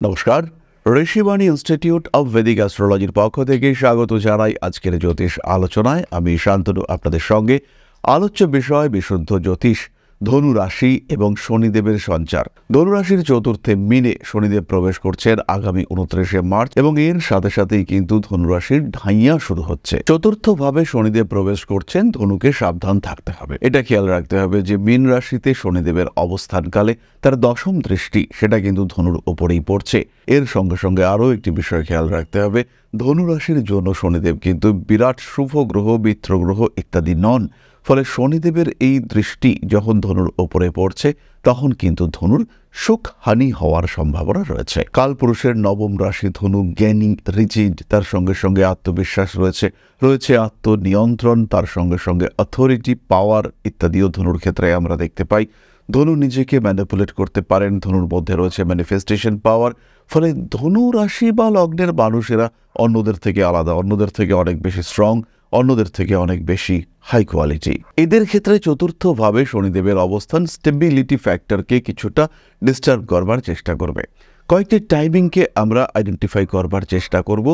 নমস্কার, Rishibani institute of Vedic অ্যাস্ট্রোলজির পক্ষ থেকে স্বাগত জানাই আজকের জ্যোতিষ আলোচনায়। আমি শান্তনু আপনাদের সঙ্গে। আলোচ্য বিষয় বিশুদ্ধ জ্যোতিষ, ধনু রাশি এবং শনিদেবের সঞ্চার। ধনু রাশির চতুর্থে মিনে শনিদেব প্রবেশ করছেন আগামী 29শে মার্চ এবং এর সাথে সাথেই কিন্তু ধনু রাশির ঢাইয়া শুরু হচ্ছে। চতুর্থভাবে শনিদেব প্রবেশ করছেন, ধনুকে সাবধান থাকতে হবে। এটা খেয়াল রাখতে হবে যে মীন রাশিতে শনিদেবের অবস্থানকালে তার দশম দৃষ্টি সেটা কিন্তু ধনুর ওপরেই পড়ছে। এর সঙ্গে সঙ্গে আরও একটি বিষয় খেয়াল রাখতে হবে, ধনু রাশির জন্য শনিদেব কিন্তু বিরাট শুভ গ্রহ, মিত্র গ্রহ ইত্যাদি নন। ফলে শনিদেবের এই দৃষ্টি যখন ধনুর ওপরে পড়ছে তখন কিন্তু ধনুর সুখহানি হওয়ার সম্ভাবনা রয়েছে। কালপুরুষের নবম রাশি ধনু, জ্ঞানী, রিজিড, তার সঙ্গে সঙ্গে আত্মবিশ্বাস রয়েছে আত্মনিয়ন্ত্রণ, তার সঙ্গে সঙ্গে অথরিটি, পাওয়ার ইত্যাদিও ধনুর ক্ষেত্রে আমরা দেখতে পাই। ধনু নিজেকে ম্যানিপুলেট করতে পারেন, ধনুর মধ্যে রয়েছে ম্যানিফেস্টেশন পাওয়ার। ফলে ধনু রাশি বা লগ্নের মানুষেরা অন্যদের থেকে আলাদা, অন্যদের থেকে অনেক বেশি স্ট্রং, অন্যদের থেকে অনেক বেশি হাই কোয়ালিটি। এদের ক্ষেত্রে চতুর্থভাবে শনিদেবের অবস্থান স্টেবিলিটি ফ্যাক্টরকে কিছুটা ডিস্টার্ব করবার চেষ্টা করবে। কয়েকটি টাইমিংকে আমরা আইডেন্টিফাই করবার চেষ্টা করব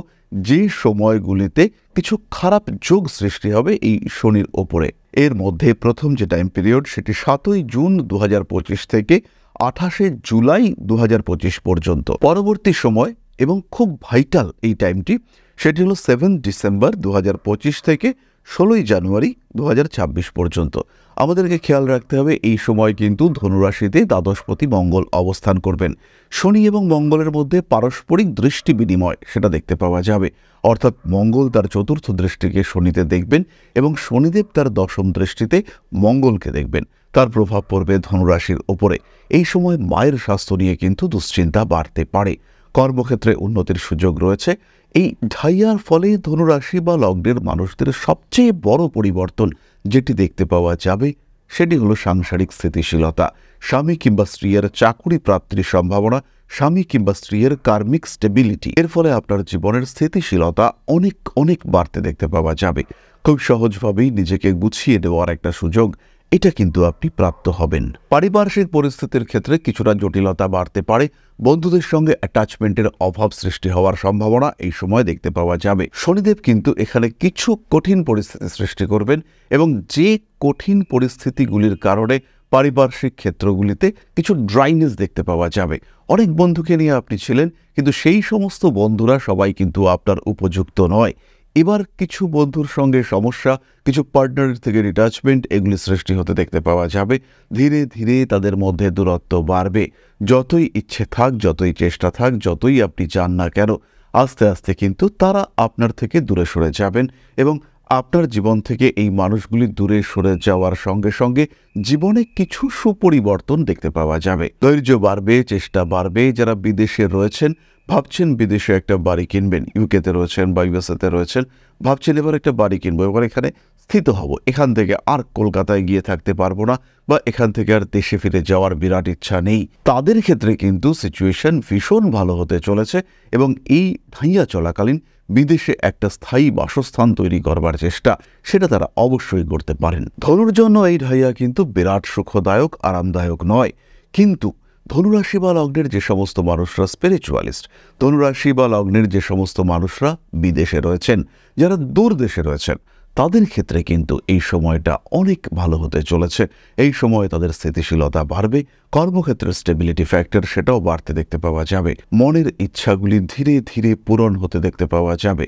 যে সময়গুলিতে কিছু খারাপ যোগ সৃষ্টি হবে এই শনির ওপরে। এর মধ্যে প্রথম যে টাইম পিরিয়ড সেটি 7ই জুন 2025 থেকে 28শে জুলাই 2025 পর্যন্ত। পরবর্তী সময় এবং খুব ভাইটাল এই টাইমটি, সেটি হল 7 ডিসেম্বর 2025 থেকে 16ই জানুয়ারি 2026 পর্যন্ত। আমাদেরকে খেয়াল রাখতে হবে এই সময় কিন্তু ধনুরাশিতে দ্বাদশপতি মঙ্গল অবস্থান করবেন। শনি এবং মঙ্গলের মধ্যে পারস্পরিক দৃষ্টি বিনিময় সেটা দেখতে পাওয়া যাবে। অর্থাৎ মঙ্গল তার চতুর্থ দৃষ্টিকে শনিতে দেখবেন এবং শনিদেব তার দশম দৃষ্টিতে মঙ্গলকে দেখবেন। তার প্রভাব পড়বে ধনুরাশির ওপরে। এই সময় মায়ের স্বাস্থ্য নিয়ে কিন্তু দুশ্চিন্তা বাড়তে পারে। কর্মক্ষেত্রে উন্নতির সুযোগ রয়েছে। এই ঢাইয়ার ফলে ধনুরাশি বা লগ্নের মানুষদের সবচেয়ে বড় পরিবর্তন যেটি দেখতে পাওয়া যাবে সেটি হলো সাংসারিক স্থিতিশীলতা। স্বামী কিংবা স্ত্রীর চাকুরি প্রাপ্তির সম্ভাবনা, স্বামী কিংবা স্ত্রীর কার্মিক স্টেবিলিটি। এর ফলে আপনার জীবনের স্থিতিশীলতা অনেক অনেক বাড়তে দেখতে পাওয়া যাবে। খুব সহজভাবেই নিজেকে গুছিয়ে নেওয়ার একটা সুযোগ এটা কিন্তু আপনি প্রাপ্ত হবেন। পারিপার্শ্বিক পরিস্থিতির ক্ষেত্রে কিছুটা জটিলতা বাড়তে পারে। বন্ধুদের সঙ্গে অ্যাটাচমেন্টের অভাব সৃষ্টি হওয়ার সম্ভাবনা এই সময় দেখতে পাওয়া যাবে। শনিদেব কিন্তু এখানে কিছু কঠিন পরিস্থিতি সৃষ্টি করবেন এবং যে কঠিন পরিস্থিতিগুলির কারণে পারিপার্শ্বিক ক্ষেত্রগুলিতে কিছু ড্রাইনেস দেখতে পাওয়া যাবে। অনেক বন্ধুকে নিয়ে আপনি ছিলেন, কিন্তু সেই সমস্ত বন্ধুরা সবাই কিন্তু আপনার উপযুক্ত নয়। এবার কিছু বন্ধুর সঙ্গে সমস্যা, কিছু পার্টনারের থেকে ডিটাচমেন্ট এগুলি সৃষ্টি হতে দেখতে পাওয়া যাবে। ধীরে ধীরে তাদের মধ্যে দূরত্ব বাড়বে। যতই ইচ্ছে থাক, যতই চেষ্টা থাক, যতই আপনি চান না কেন, আস্তে আস্তে কিন্তু তারা আপনার থেকে দূরে সরে যাবেন এবং আপনার জীবন থেকে এই মানুষগুলি দূরে সরে যাওয়ার সঙ্গে সঙ্গে জীবনে কিছু সুপরিবর্তন দেখতে পাওয়া যাবে। ধৈর্য বাড়বে, চেষ্টা বাড়বে। যারা বিদেশে রয়েছেন, ভাবছেন বিদেশে একটা বাড়ি কিনবেন, ইউকেতে রয়েছেন বা ইউএসএতে রয়েছেন, ভাবছেন এবার একটা বাড়ি কিনবো, এবার এখানে স্থিত হব, এখান থেকে আর কলকাতায় গিয়ে থাকতে পারবো না বা এখান থেকে আর দেশে ফিরে যাওয়ার বিরাট ইচ্ছা নেই, তাদের ক্ষেত্রে কিন্তু সিচুয়েশন ভীষণ ভালো হতে চলেছে এবং এই ঢাইয়া চলাকালীন বিদেশে একটা স্থায়ী বাসস্থান তৈরি করবার চেষ্টা সেটা তারা অবশ্যই করতে পারেন। ধনুর জন্য এই ঢাইয়া কিন্তু বিরাট সুখদায়ক, আরামদায়ক নয়। কিন্তু ধনুরাশি বা লগ্নের যে সমস্ত মানুষরা স্পিরিচুয়ালিস্ট, ধনুরাশি বা লগ্নের যে সমস্ত মানুষরা বিদেশে রয়েছেন, যারা দূর দেশে রয়েছেন, তাদের ক্ষেত্রে কিন্তু এই সময়টা অনেক ভালো হতে চলেছে। এই সময় তাদের স্থিতিশীলতা বাড়বে। কর্মক্ষেত্রের স্টেবিলিটি ফ্যাক্টর সেটাও বাড়তে দেখতে পাওয়া যাবে। মনের ইচ্ছাগুলি ধীরে ধীরে পূরণ হতে দেখতে পাওয়া যাবে।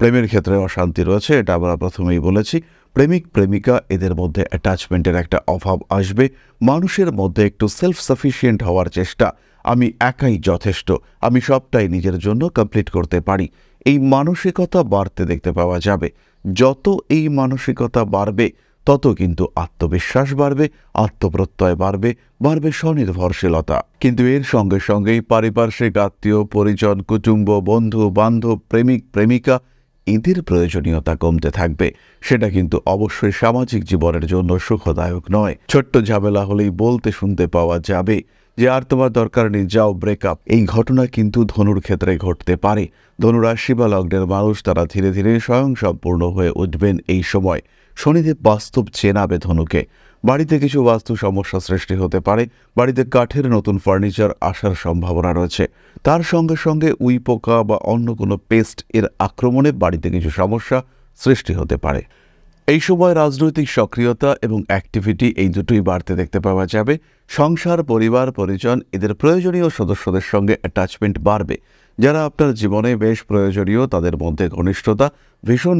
প্রেমের ক্ষেত্রে অশান্তি রয়েছে, এটা আমরা প্রথমেই বলেছি। প্রেমিক প্রেমিকা এদের মধ্যে অ্যাটাচমেন্টের একটা অভাব আসবে। মানুষের মধ্যে একটু সেলফ সাফিসিয়েন্ট হওয়ার চেষ্টা, আমি একাই যথেষ্ট, আমি সবটাই নিজের জন্য কমপ্লিট করতে পারি, এই মানসিকতা বাড়তে দেখতে পাওয়া যাবে। যত এই মানসিকতা বাড়বে তত কিন্তু আত্মবিশ্বাস বাড়বে, আত্মপ্রত্যয় বাড়বে, বাড়বে স্বনির্ভরশীলতা। কিন্তু এর সঙ্গে সঙ্গেই পারিপার্শ্বিক আত্মীয় পরিজন, কুটুম্ব, বন্ধু বান্ধব, প্রেমিক প্রেমিকা এদের প্রয়োজনীয়তা কমতে থাকবে। সেটা কিন্তু অবশ্যই সামাজিক জীবনের জন্য সুখদায়ক নয়। ছোট্ট ঝামেলা হলেই বলতে শুনতে পাওয়া যাবে যে আর তোমার দরকার নেই, যাও ব্রেকআপ। এই ঘটনা কিন্তু ধনুর ক্ষেত্রে ঘটতে পারে। ধনুরাশি বা লগ্নের মানুষ তারা ধীরে ধীরে স্বয়ংসম্পূর্ণ হয়ে উঠবেন এই সময়। শনিদেব বাস্তব চেনাবে ধনুকে। বাড়িতে কিছু বাস্তু সমস্যা সৃষ্টি হতে পারে। বাড়িতে কাঠের নতুন ফার্নিচার আসার সম্ভাবনা রয়েছে। তার সঙ্গে সঙ্গে উই পোকা বা অন্য কোনো পেস্ট এর আক্রমণে বাড়িতে কিছু সমস্যা সৃষ্টি হতে পারে। এই সময় রাজনৈতিক সক্রিয়তা এবং অ্যাক্টিভিটি এই দুটোই বাড়তে দেখতে পাওয়া যাবে। সংসার, পরিবার, পরিজন এদের প্রয়োজনীয় সদস্যদের সঙ্গে অ্যাটাচমেন্ট বাড়বে। যারা আপনার জীবনে বেশ প্রয়োজনীয় তাদের মধ্যে ঘনিষ্ঠতা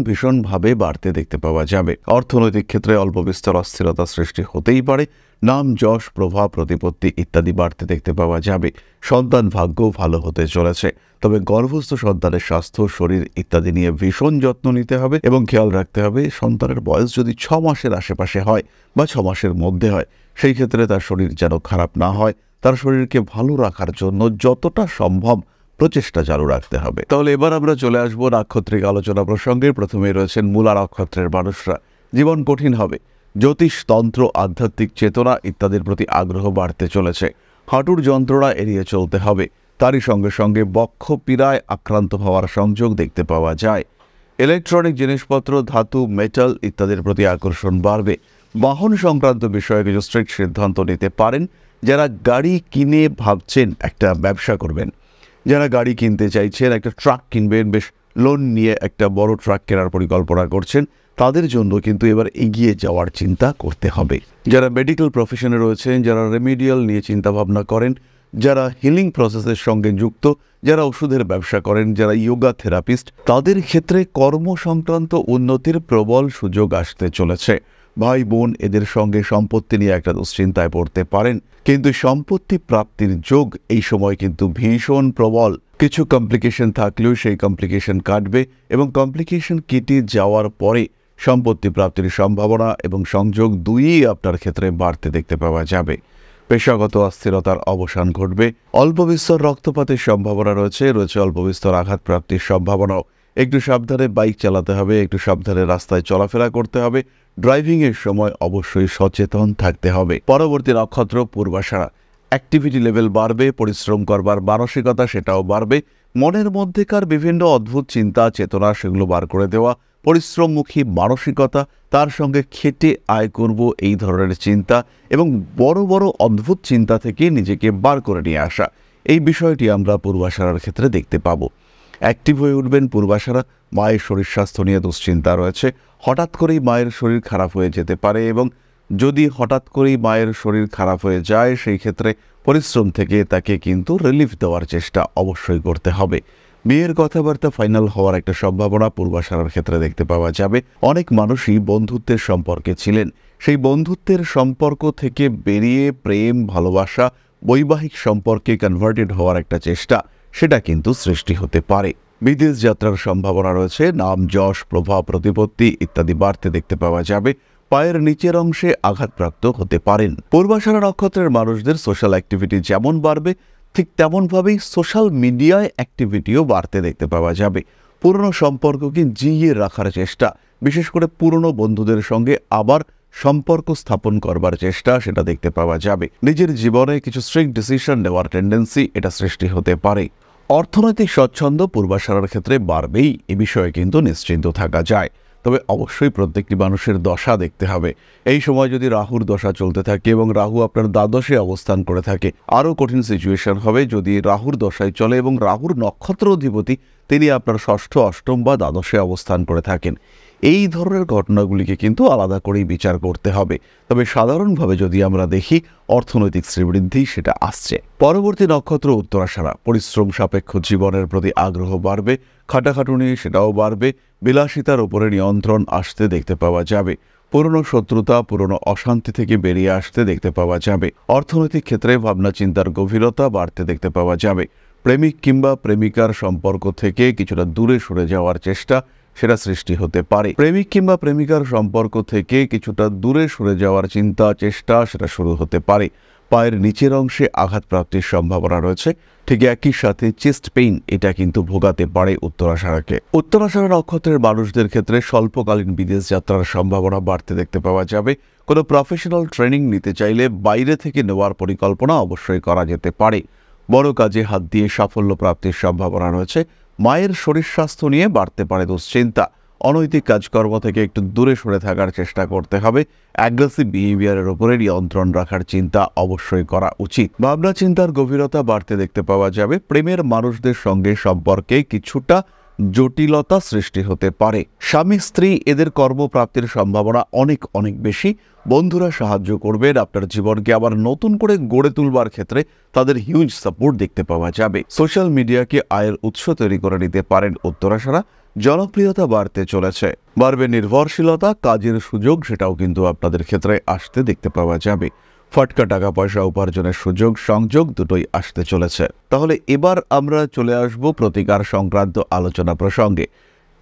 ভীষণভাবে বাড়তে দেখতে পাওয়া যাবে। অর্থনৈতিক ক্ষেত্রে অল্প বিস্তর অস্থিরতা সৃষ্টি হতেই পারে। নাম, যশ, প্রভাব, প্রতিপত্তি ইত্যাদি বাড়তে দেখতে পাওয়া যাবে। সন্তান ভাগ্য ভালো হতে চলেছে, তবে গর্ভস্থ সন্তানের স্বাস্থ্য, শরীর ইত্যাদি নিয়ে ভীষণ যত্ন নিতে হবে এবং খেয়াল রাখতে হবে সন্তানের বয়স যদি 6 মাসের আশেপাশে হয় বা 6 মাসের মধ্যে হয়, সেই ক্ষেত্রে তার শরীর যেন খারাপ না হয়। তার শরীরকে ভালো রাখার জন্য যতটা সম্ভব প্রচেষ্টা চালু রাখতে হবে। তাহলে এবার আমরা চলে আসবো নাক্ষত্রিক আলোচনা প্রসঙ্গে। প্রথমেই রয়েছেন মূলা নক্ষত্রের মানুষরা। জীবন কঠিন হবে। জ্যোতিষ, তন্ত্র, আধ্যাত্মিক চেতনা ইত্যাদির প্রতি আগ্রহ বাড়তে চলেছে। হাঁটুর যন্ত্রণা এড়িয়ে চলতে হবে। তারই সঙ্গে সঙ্গে বক্ষ পীড়ায় আক্রান্ত হওয়ার সংযোগ দেখতে পাওয়া যায়। ইলেকট্রনিক জিনিসপত্র, ধাতু, মেটাল ইত্যাদির প্রতি আকর্ষণ বাড়বে। বাহন সংক্রান্ত বিষয়ে কিছু স্ট্রিক্ট সিদ্ধান্ত নিতে পারেন। যারা গাড়ি কিনে ভাবছেন একটা ব্যবসা করবেন, যারা গাড়ি কিনতে চাইছেন, একটা ট্রাক কিনবেন, বেশ লোন নিয়ে একটা বড় ট্রাক কেনার পরিকল্পনা করছেন, তাদের জন্য কিন্তু এবার এগিয়ে যাওয়ার চিন্তা করতে হবে। যারা মেডিকেল প্রফেশনে রয়েছেন, যারা রেমিডিয়াল নিয়ে চিন্তাভাবনা করেন, যারা হিলিং প্রসেসের সঙ্গে যুক্ত, যারা ওষুধের ব্যবসা করেন, যারা যোগা থেরাপিস্ট, তাদের ক্ষেত্রে কর্ম সংক্রান্ত উন্নতির প্রবল সুযোগ আসতে চলেছে। ভাই বোন এদের সঙ্গে সম্পত্তি নিয়ে একটা দুশ্চিন্তায় পড়তে পারেন, কিন্তু সম্পত্তি প্রাপ্তির যোগ এই সময় কিন্তু ভীষণ প্রবল। কিছু কমপ্লিকেশন থাকলেও সেই কমপ্লিকেশন কাটবে এবং কমপ্লিকেশন কেটে যাওয়ার পরে সম্পত্তি প্রাপ্তির সম্ভাবনা এবং সংযোগ দুইই আপনার ক্ষেত্রে বাড়তে দেখতে পাওয়া যাবে। পেশাগত অস্থিরতার অবসান ঘটবে। অল্প বিস্তর রক্তপাতের সম্ভাবনা রয়েছে অল্প বিস্তর আঘাত প্রাপ্তির সম্ভাবনাও। একটু সাবধানে বাইক চালাতে হবে, একটু সাবধানে রাস্তায় চলাফেরা করতে হবে। ড্রাইভিংয়ের সময় অবশ্যই সচেতন থাকতে হবে। পরবর্তী নক্ষত্র পূর্বাষাঢ়া। অ্যাক্টিভিটি লেভেল বাড়বে, পরিশ্রম করবার মানসিকতা সেটাও বাড়বে। মনের মধ্যেকার বিভিন্ন অদ্ভুত চিন্তা চেতনা সেগুলো বার করে দেওয়া, পরিশ্রমমুখী মানসিকতা, তার সঙ্গে খেটে আয় করব এই ধরনের চিন্তা এবং বড় বড় অদ্ভুত চিন্তা থেকে নিজেকে বার করে নিয়ে আসা, এই বিষয়টি আমরা পূর্বাষাঢ়ার ক্ষেত্রে দেখতে পাবো। অ্যাক্টিভ হয়ে উঠবেন পূর্বাষাঢ়া। মায়ের শরীর স্বাস্থ্য নিয়ে দুশ্চিন্তা রয়েছে। হঠাৎ করেই মায়ের শরীর খারাপ হয়ে যেতে পারে এবং যদি হঠাৎ করেই মায়ের শরীর খারাপ হয়ে যায়, সেই ক্ষেত্রে পরিশ্রম থেকে তাকে কিন্তু রিলিফ দেওয়ার চেষ্টা অবশ্যই করতে হবে। বিয়ের কথাবার্তা ফাইনাল হওয়ার একটা সম্ভাবনা পূর্বাষাঢ়ার ক্ষেত্রে দেখতে পাওয়া যাবে। অনেক মানুষই বন্ধুত্বের সম্পর্কে ছিলেন, সেই বন্ধুত্বের সম্পর্ক থেকে বেরিয়ে প্রেম, ভালোবাসা, বৈবাহিক সম্পর্কে কনভার্টেড হওয়ার একটা চেষ্টা সেটা কিন্তু সৃষ্টি হতে পারে। বিদেশ যাত্রার সম্ভাবনা রয়েছে। নাম, যশ, প্রভাব, প্রতিপত্তি ইত্যাদি বাড়তে দেখতে পাওয়া যাবে। পায়ের নিচের অংশে আঘাতপ্রাপ্ত হতে পারেন। পূর্বাষাঢ়া নক্ষত্রের মানুষদের সোশ্যাল অ্যাক্টিভিটি যেমন বাড়বে, ঠিক তেমনভাবেই সোশ্যাল মিডিয়ায় অ্যাক্টিভিটিও বাড়তে দেখতে পাওয়া যাবে। পুরনো সম্পর্ককে জিইয়ে রাখার চেষ্টা, বিশেষ করে পুরনো বন্ধুদের সঙ্গে আবার সম্পর্ক স্থাপন করবার চেষ্টা সেটা দেখতে পাওয়া যাবে। নিজের জীবনে কিছু স্ট্রিক্ট ডিসিশন নেওয়ার টেন্ডেন্সি এটা সৃষ্টি হতে পারে। অর্থনৈতিক স্বচ্ছন্দ পূর্বাষাঢ়ার ক্ষেত্রে বাড়বেই, এ বিষয়ে কিন্তু নিশ্চিন্ত থাকা যায়। তবে অবশ্যই প্রত্যেকটি মানুষের দশা দেখতে হবে। এই সময় যদি রাহুর দশা চলতে থাকে এবং রাহু আপনার দ্বাদশে অবস্থান করে থাকে, আরও কঠিন সিচুয়েশন হবে যদি রাহুর দশায় চলে এবং রাহুর নক্ষত্র অধিপতি তিনি আপনার ষষ্ঠ, অষ্টম বা দ্বাদশে অবস্থান করে থাকেন। এই ধরনের ঘটনাগুলিকে কিন্তু আলাদা করেই বিচার করতে হবে। তবে সাধারণভাবে যদি আমরা দেখি অর্থনৈতিক শ্রীবৃদ্ধি সেটা আসছে। পরবর্তী নক্ষত্র উত্তরাষাঢ়া। পরিশ্রম সাপেক্ষ জীবনের প্রতি আগ্রহ বাড়বে, খাটাখাটুনি সেটাও বাড়বে। বিলাসিতার উপরে নিয়ন্ত্রণ আসতে দেখতে পাওয়া যাবে। পুরনো শত্রুতা, পুরনো অশান্তি থেকে বেরিয়ে আসতে দেখতে পাওয়া যাবে। অর্থনৈতিক ক্ষেত্রে ভাবনা চিন্তার গভীরতা বাড়তে দেখতে পাওয়া যাবে। প্রেমিক কিংবা প্রেমিকার সম্পর্ক থেকে কিছুটা দূরে সরে যাওয়ার চেষ্টা সেটা সৃষ্টি হতে পারে। প্রেমিক কিংবা প্রেমিকার সম্পর্ক থেকে কিছুটা দূরে সরে যাওয়ার চিন্তা চেষ্টা সেটা শুরু হতে পারে। পায়ের নিচের অংশে আঘাতপ্রাপ্তির সম্ভাবনা রয়েছে। ঠিক একই সাথে চেস্ট পেইন এটা কিন্তু ভোগাতে পারে উত্তরাষাঢ়াকে। উত্তরাষাঢ়া নক্ষত্রের মানুষদের ক্ষেত্রে স্বল্পকালীন বিদেশ যাত্রার সম্ভাবনা বাড়তে দেখতে পাওয়া যাবে। কোনো প্রফেশনাল ট্রেনিং নিতে চাইলে বাইরে থেকে নেওয়ার পরিকল্পনা অবশ্যই করা যেতে পারে। বড় কাজে হাত দিয়ে সাফল্য প্রাপ্তির সম্ভাবনা রয়েছে। মায়ের শরীর স্বাস্থ্য নিয়ে বাড়তে পারে দুশ্চিন্তা। অনৈতিক কাজকর্ম থেকে একটু দূরে সরে থাকার চেষ্টা করতে হবে। অ্যাগ্রেসিভ বিহেভিয়ারের উপরে নিয়ন্ত্রণ রাখার চিন্তা অবশ্যই করা উচিত। ভাবনা চিন্তার গভীরতা বাড়তে দেখতে পাওয়া যাবে। প্রেমের মানুষদের সঙ্গে সম্পর্কে কিছুটা জটিলতা সৃষ্টি হতে পারে। স্বামী স্ত্রী এদের কর্মপ্রাপ্তির সম্ভাবনা অনেক অনেক বেশি। বন্ধুরা সাহায্য করবেন আপনার জীবনকে আবার নতুন করে গড়ে তুলবার ক্ষেত্রে, তাদের হিউজ সাপোর্ট দেখতে পাওয়া যাবে। সোশ্যাল মিডিয়াকে আয়ের উৎস তৈরি করে নিতে পারেন উত্তরাশারা। জনপ্রিয়তা বাড়তে চলেছে, বাড়বে নির্ভরশীলতা, কাজের সুযোগ সেটাও কিন্তু আপনাদের ক্ষেত্রে আসতে দেখতে পাওয়া যাবে। ফটকা টাকা পয়সা উপার্জনের সুযোগ সংযোগ দুটোই আসতে চলেছে। তাহলে এবার আমরা চলে আসব প্রতিকার সংক্রান্ত আলোচনা প্রসঙ্গে।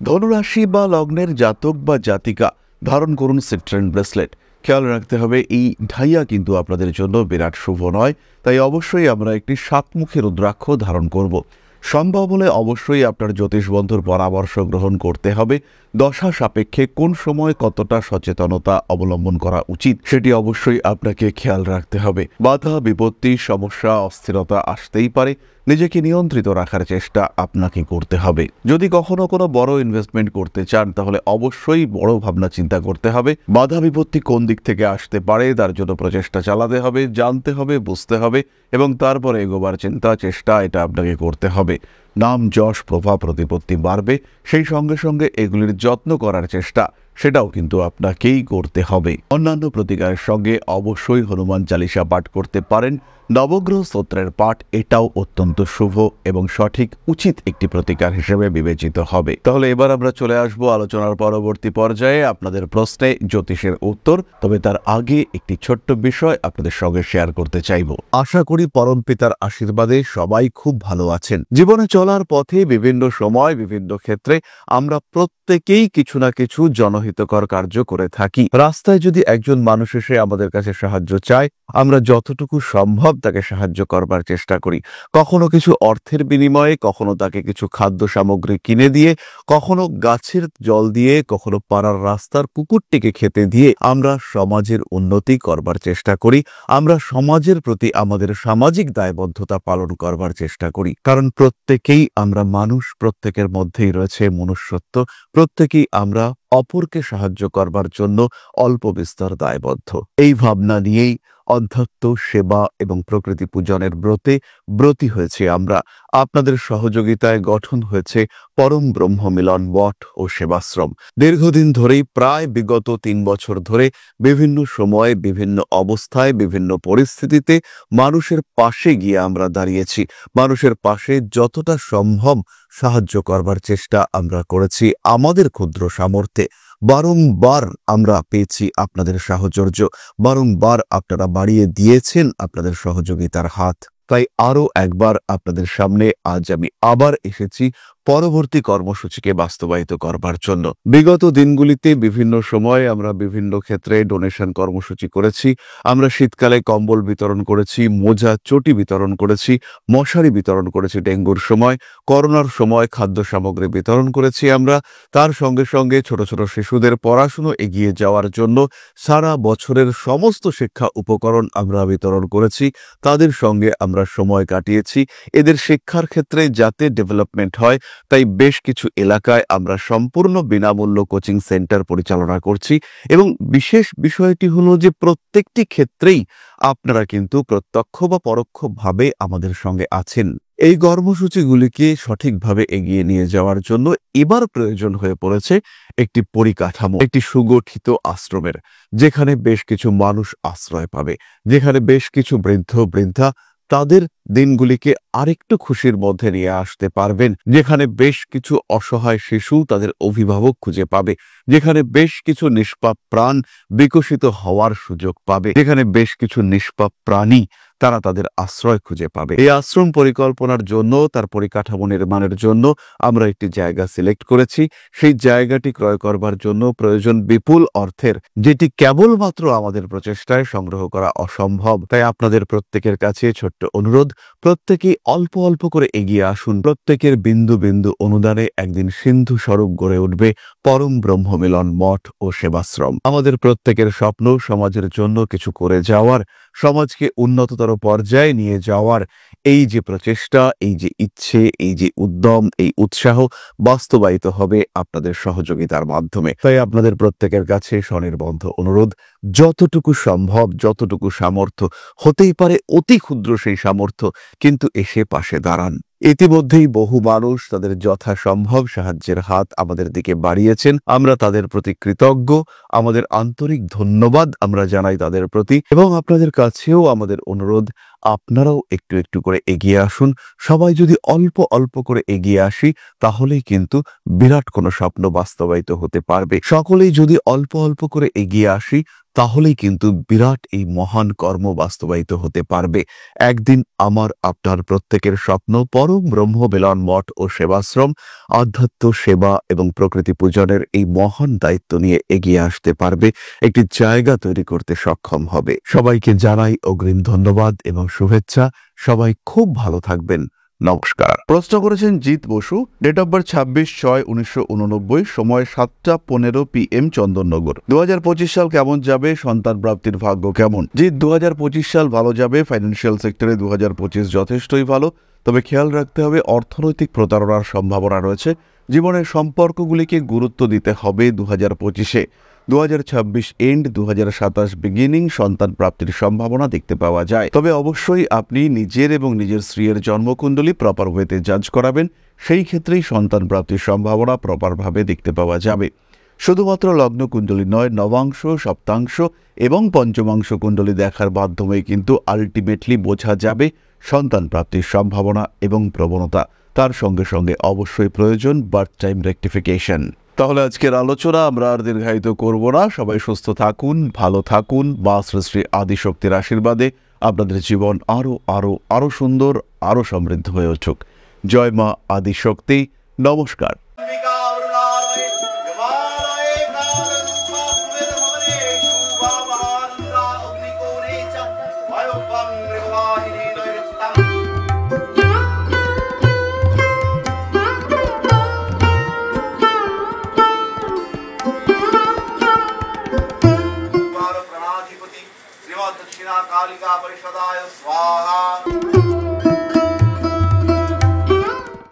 ধনুরাশি বা লগ্নের জাতক বা জাতিকা ধারণ করুন সিট্রেন ব্রেসলেট। খেয়াল রাখতে হবে এই ঢাইয়া কিন্তু আপনাদের জন্য বিরাট শুভ নয়, তাই অবশ্যই আমরা একটি সাতমুখী রুদ্রাক্ষ ধারণ করব। সম্ভব হলে অবশ্যই আপনার জ্যোতিষ বন্ধুর পরামর্শ গ্রহণ করতে হবে। দশা সাপেক্ষে কোন সময় কতটা সচেতনতা অবলম্বন করা উচিত সেটি অবশ্যই আপনাকে খেয়াল রাখতে হবে। বাধা বিপত্তি সমস্যা অস্থিরতা আসতেই পারে, নিজেকে নিয়ন্ত্রিত রাখার চেষ্টা আপনাকে করতে হবে। যদি কখনো কোনো বড় ইনভেস্টমেন্ট করতে চান তাহলে অবশ্যই বড় ভাবনা চিন্তা করতে হবে। বাধা বিপত্তি কোন দিক থেকে আসতে পারে তার জন্য প্রচেষ্টা চালাতে হবে, জানতে হবে, বুঝতে হবে এবং তারপরে এগোবার চিন্তা চেষ্টা এটা আপনাকে করতে হবে। নাম যশ প্রভাব প্রতিপত্তি বাড়বে, সেই সঙ্গে সঙ্গে এগুলির যত্ন করার চেষ্টা সেটাও কিন্তু আপনাকেই করতে হবে। অন্যান্য প্রতিকারের সঙ্গে অবশ্যই হনুমান চালিসা পাঠ করতে পারেন। নবগ্রহ স্তোত্রের পাঠ এটাও অত্যন্ত শুভ এবং সঠিক উচিত একটি প্রতিকার হিসেবে বিবেচিত হবে। তাহলে এবার আমরা চলে আসব আলোচনার পরবর্তী পর্যায়ে আপনাদের প্রশ্নে জ্যোতিষের উত্তর। তবে তার আগে একটি ছোট্ট বিষয় আপনাদের সঙ্গে শেয়ার করতে চাইব। আশা করি পরম পিতার আশীর্বাদে সবাই খুব ভালো আছেন। জীবনে চলার পথে বিভিন্ন সময় বিভিন্ন ক্ষেত্রে আমরা প্রত্যেকেই কিছু না কিছু জনহিতকর কার্য করে থাকি। রাস্তায় যদি একজন মানুষ এসে আমাদের কাছে সাহায্য চায়, আমরা যতটুকু সম্ভব তাকে সাহায্য করবার চেষ্টা করি। কখনো কিছু অর্থের বিনিময়ে, কখনো তাকে কিছু খাদ্য সামগ্রী কিনে দিয়ে, কখনো গাছের জল দিয়ে, কখনো পাড়ার রাস্তার কুকুরটিকে খেতে দিয়ে আমরা সমাজের উন্নতি করবার চেষ্টা করি। আমরা সমাজের প্রতি আমাদের সামাজিক দায়বদ্ধতা পালন করবার চেষ্টা করি। কারণ প্রত্যেকেই আমরা মানুষ, প্রত্যেকের মধ্যেই রয়েছে মনুষ্যত্ব, প্রত্যেকেই আমরা অপরকে সাহায্য করবার জন্য অল্প বিস্তর দায়বদ্ধ। এই ভাবনা নিয়েই অধ্যাত্ম সেবা এবং প্রকৃতি পূজনের ব্রতী হয়েছে আমরা। আপনাদের সহযোগিতায় গঠন হয়েছে পরম ব্রহ্ম মিলন মঠ ও সেবাশ্রম। দীর্ঘদিন ধরেই, প্রায় বিগত 3 বছর ধরে বিভিন্ন সময়ে, বিভিন্ন অবস্থায়, বিভিন্ন পরিস্থিতিতে মানুষের পাশে গিয়ে আমরা দাঁড়িয়েছি। মানুষের পাশে যতটা সম্ভব সাহায্য করবার চেষ্টা আমরা করেছি আমাদের ক্ষুদ্র সামর্থ্যে। বারংবার আমরা পেয়েছি আপনাদের সাহচর্য, বারংবার আপনারা বাড়িয়ে দিয়েছেন আপনাদের সহযোগিতার হাত। তাই আরও একবার আপনাদের সামনে আজ আমি আবার এসেছি পরবর্তী কর্মসূচিকে বাস্তবায়িত করবার জন্য। বিগত দিনগুলিতে বিভিন্ন সময়ে আমরা বিভিন্ন ক্ষেত্রে ডোনেশন কর্মসূচি করেছি। আমরা শীতকালে কম্বল বিতরণ করেছি, মোজা চটি বিতরণ করেছি, মশারি বিতরণ করেছি ডেঙ্গুর সময়, করোনার সময় খাদ্য সামগ্রী বিতরণ করেছি আমরা। তার সঙ্গে সঙ্গে ছোট ছোট শিশুদের পড়াশুনো এগিয়ে যাওয়ার জন্য সারা বছরের সমস্ত শিক্ষা উপকরণ আমরা বিতরণ করেছি। তাদের সঙ্গে আমরা সময় কাটিয়েছি। এদের শিক্ষার ক্ষেত্রে যাতে ডেভেলপমেন্ট হয় তাই বেশ কিছু এলাকায় আমরা সম্পূর্ণ বিনামূল্য কোচিং সেন্টার পরিচালনা করছি। এবং বিশেষ বিষয়টি হলো যে প্রত্যেকটি ক্ষেত্রেই আপনারা কিন্তু প্রত্যক্ষ বা পরোক্ষভাবে আমাদের সঙ্গে আছেন। এই কর্মসূচিগুলিকে সঠিকভাবে এগিয়ে নিয়ে যাওয়ার জন্য এবার প্রয়োজন হয়ে পড়েছে একটি পরিকাঠামো, একটি সুগঠিত আশ্রমের, যেখানে বেশ কিছু মানুষ আশ্রয় পাবে, যেখানে বেশ কিছু বৃদ্ধ বৃদ্ধা তাদের দিনগুলিকে আরেকটু খুশির মধ্যে নিয়ে আসতে পারবেন, যেখানে বেশ কিছু অসহায় শিশু তাদের অভিভাবক খুঁজে পাবে, যেখানে বেশ কিছু নিষ্পাপ প্রাণ বিকশিত হওয়ার সুযোগ পাবে, যেখানে বেশ কিছু নিষ্পাপ প্রাণী তারা তাদের আশ্রয় খুঁজে পাবে। এই আশ্রম পরিকল্পনার জন্য, তার পরিকাঠামো নির্মাণের জন্য আমরা একটি জায়গা সিলেক্ট করেছি। সেই জায়গাটি ক্রয় করবার জন্য প্রয়োজন বিপুল অর্থের, যেটি কেবলমাত্র আমাদের প্রচেষ্টায় সংগ্রহ করা অসম্ভব। তাই আপনাদের প্রত্যেকের কাছে ছোট্ট অনুরোধ, প্রত্যেকেই অল্প অল্প করে এগিয়ে আসুন। প্রত্যেকের বিন্দু বিন্দু অনুদানে একদিন সিন্ধু স্বরূপ গড়ে উঠবে পরম ব্রহ্মমিলন মঠ ও সেবাশ্রম। আমাদের প্রত্যেকের স্বপ্ন সমাজের জন্য কিছু করে যাওয়ার, সমাজকে উন্নততর পর্যায়ে নিয়ে যাওয়ার এই যে প্রচেষ্টা, এই যে ইচ্ছে, এই যে উদ্যম, এই উৎসাহ বাস্তবায়িত হবে আপনাদের সহযোগিতার মাধ্যমে। তাই আপনাদের প্রত্যেকের কাছে স্বনির্বন্ধ অনুরোধ, যতটুকু সম্ভব, যতটুকু সামর্থ্য, হতেই পারে অতি ক্ষুদ্র সেই সামর্থ্য, কিন্তু এসে পাশে দাঁড়ান। ইতিমধ্যেই বহু মানুষ তাদের যথাসম্ভব সাহায্যের হাত আমাদের দিকে বাড়িয়েছেন। আমরা তাদের প্রতি কৃতজ্ঞ। আমাদের আন্তরিক ধন্যবাদ আমরা জানাই তাদের প্রতি, এবং আপনাদের কাছেও আমাদের অনুরোধ, আপনারাও একটু একটু করে এগিয়ে আসুন। সবাই যদি অল্প অল্প করে এগিয়ে আসি, তাহলেই কিন্তু বিরাট কোনো স্বপ্ন বাস্তবায়িত হতে পারবে। সকলেই যদি অল্প অল্প করে এগিয়ে আসি, তাহলেই কিন্তু বিরাট এই মহান কর্ম বাস্তবায়িত হতে পারবে। একদিন আমার আপনার প্রত্যেকের স্বপ্ন পরম ব্রহ্ম মিলন মঠ ও সেবাশ্রম আধ্যাত্ম সেবা এবং প্রকৃতি পূজনের এই মহান দায়িত্ব নিয়ে এগিয়ে আসতে পারবে, একটি জায়গা তৈরি করতে সক্ষম হবে। সবাইকে জানাই অগ্রিম ধন্যবাদ এবং শুভেচ্ছা। সবাই খুব ভালো থাকবেন। নমস্কার। প্রশ্ন করেছেন Jeet Basu, date of birth 26/6/1989, সময় 7:15 PM, চন্দননগর। 2025 সাল কেমন যাবে? সন্তান প্রাপ্তির ভাগ্য কেমন? জিৎ, 2025 সাল ভালো যাবে। ফাইন্যান্সিয়াল সেক্টরে 2025 যথেষ্টই ভালো, তবে খেয়াল রাখতে হবে অর্থনৈতিক প্রতারণার সম্ভাবনা রয়েছে। জীবনের সম্পর্কগুলিকে গুরুত্ব দিতে হবে 2025-এ। 2026 এন্ড 2027 বিগিনিং সন্তান প্রাপ্তির সম্ভাবনা দেখতে পাওয়া যায়, তবে অবশ্যই আপনি নিজের এবং নিজের স্ত্রীর জন্মকুণ্ডলী প্রপার ওয়েতে জাজ করাবেন। সেই ক্ষেত্রেই সন্তান প্রাপ্তির সম্ভাবনা প্রপারভাবে দেখতে পাওয়া যাবে। শুধুমাত্র লগ্ন কুণ্ডলী নয়, নবাংশ, সপ্তাংশ এবং পঞ্চমাংশ কুণ্ডলী দেখার মাধ্যমেই কিন্তু আলটিমেটলি বোঝা যাবে সন্তান প্রাপ্তির সম্ভাবনা এবং প্রবণতা। তার সঙ্গে সঙ্গে অবশ্যই প্রয়োজন বার্থ টাইম রেকটিফিকেশন। তাহলে আজকের আলোচনা আমরা আর দীর্ঘায়িত করব না। সবাই সুস্থ থাকুন, ভালো থাকুন। মা শ্রী আদিশক্তির আশীর্বাদে আপনাদের জীবন আরো সুন্দর, আরো সমৃদ্ধ হয়ে উঠুক। জয় মা আদিশক্তি। নমস্কার। दक्षिणा कालिका परिषदाय स्वाहा।